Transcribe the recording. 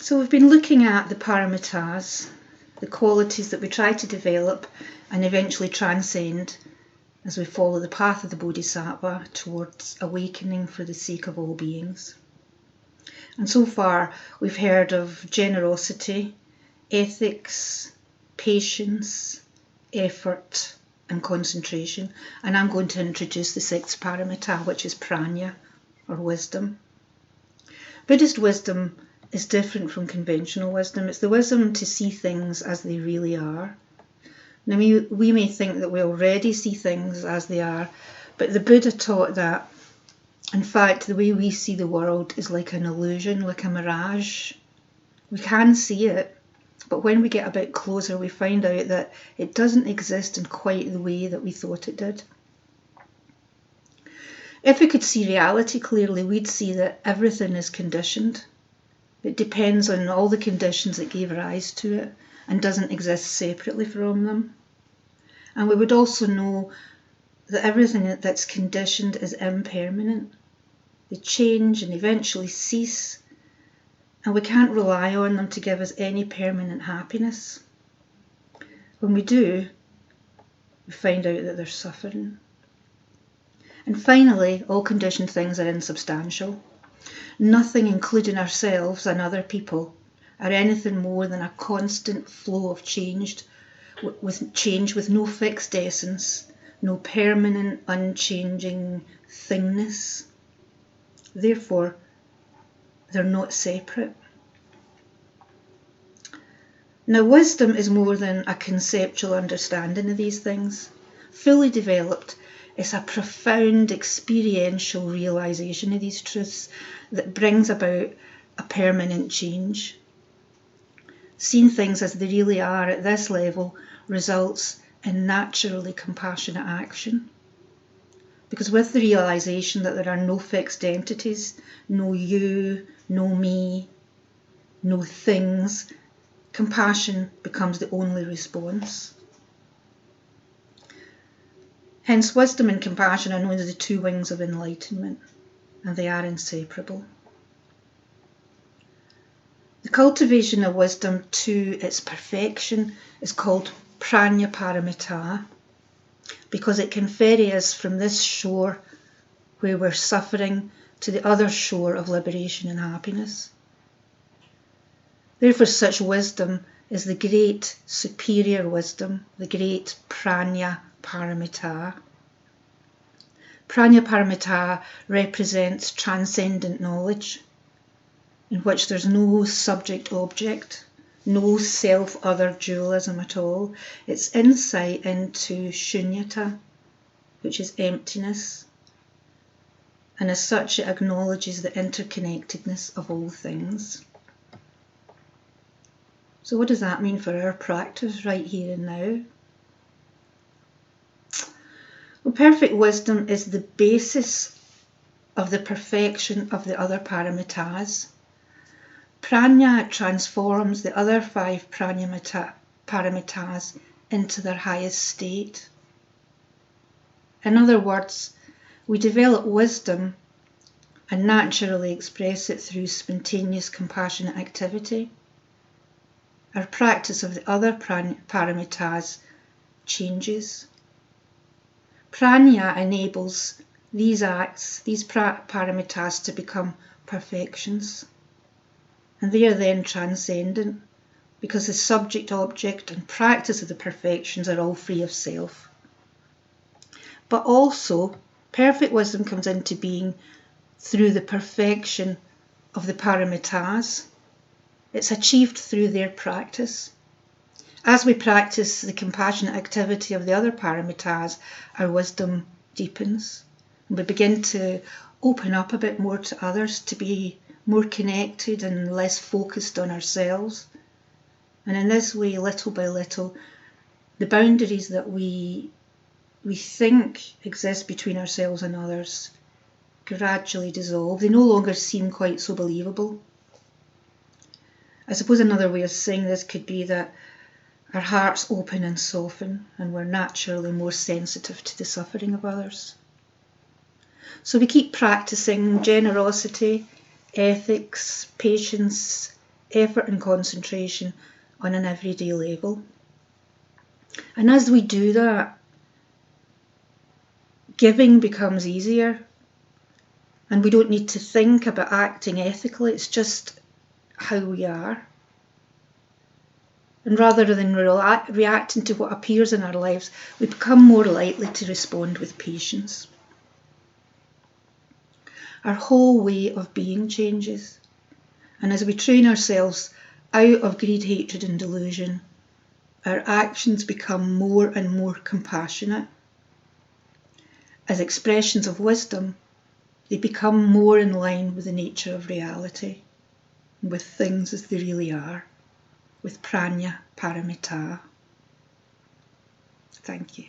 So we've been looking at the paramitas, the qualities that we try to develop and eventually transcend as we follow the path of the Bodhisattva towards awakening for the sake of all beings. And so far we've heard of generosity, ethics, patience, effort and concentration. And I'm going to introduce the sixth paramita, which is Prajna, or wisdom. Buddhist wisdom is different from conventional wisdom. It's the wisdom to see things as they really are. Now we may think that we already see things as they are, but the Buddha taught that, in fact, the way we see the world is like an illusion, like a mirage. We can see it, but when we get a bit closer, we find out that it doesn't exist in quite the way that we thought it did. If we could see reality clearly, we'd see that everything is conditioned. It depends on all the conditions that gave rise to it and doesn't exist separately from them. And we would also know that everything that's conditioned is impermanent. They change and eventually cease, and we can't rely on them to give us any permanent happiness. When we do, we find out that there's suffering. And finally, all conditioned things are insubstantial. Nothing, including ourselves and other people, are anything more than a constant flow of change with no fixed essence, no permanent, unchanging thingness. Therefore, they're not separate. Now, wisdom is more than a conceptual understanding of these things. Fully developed, it's a profound experiential realization of these truths that brings about a permanent change. Seeing things as they really are at this level results in naturally compassionate action. Because with the realization that there are no fixed entities, no you, no me, no things, compassion becomes the only response. Hence, wisdom and compassion are known as the two wings of enlightenment, and they are inseparable. The cultivation of wisdom to its perfection is called Prajna paramita, because it can ferry us from this shore where we're suffering to the other shore of liberation and happiness. Therefore, such wisdom is the great superior wisdom, the great Prajna paramita. Prajna paramita represents transcendent knowledge, in which there's no subject-object, no self-other dualism at all. It's insight into shunyata, which is emptiness, and as such it acknowledges the interconnectedness of all things. So what does that mean for our practice right here and now? Well, perfect wisdom is the basis of the perfection of the other paramitas. Prajna transforms the other 5 paramitas into their highest state. In other words, we develop wisdom and naturally express it through spontaneous compassionate activity. Our practice of the other paramitas changes. Prajna enables these acts, these paramitas, to become perfections. And they are then transcendent, because the subject, object and practice of the perfections are all free of self. But also, perfect wisdom comes into being through the perfection of the paramitas. It's achieved through their practice. As we practice the compassionate activity of the other paramitas, our wisdom deepens. And we begin to open up a bit more to others, to be more connected and less focused on ourselves. And in this way, little by little, the boundaries that we think exist between ourselves and others gradually dissolve. They no longer seem quite so believable. I suppose another way of saying this could be that our hearts open and soften, and we're naturally more sensitive to the suffering of others. So we keep practicing generosity, ethics, patience, effort and concentration on an everyday level. And as we do that, giving becomes easier, and we don't need to think about acting ethically. It's just how we are. And rather than reacting to what appears in our lives, we become more likely to respond with patience. Our whole way of being changes. And as we train ourselves out of greed, hatred and delusion, our actions become more and more compassionate. As expressions of wisdom, they become more in line with the nature of reality, with things as they really are, with Prajna Paramita. Thank you.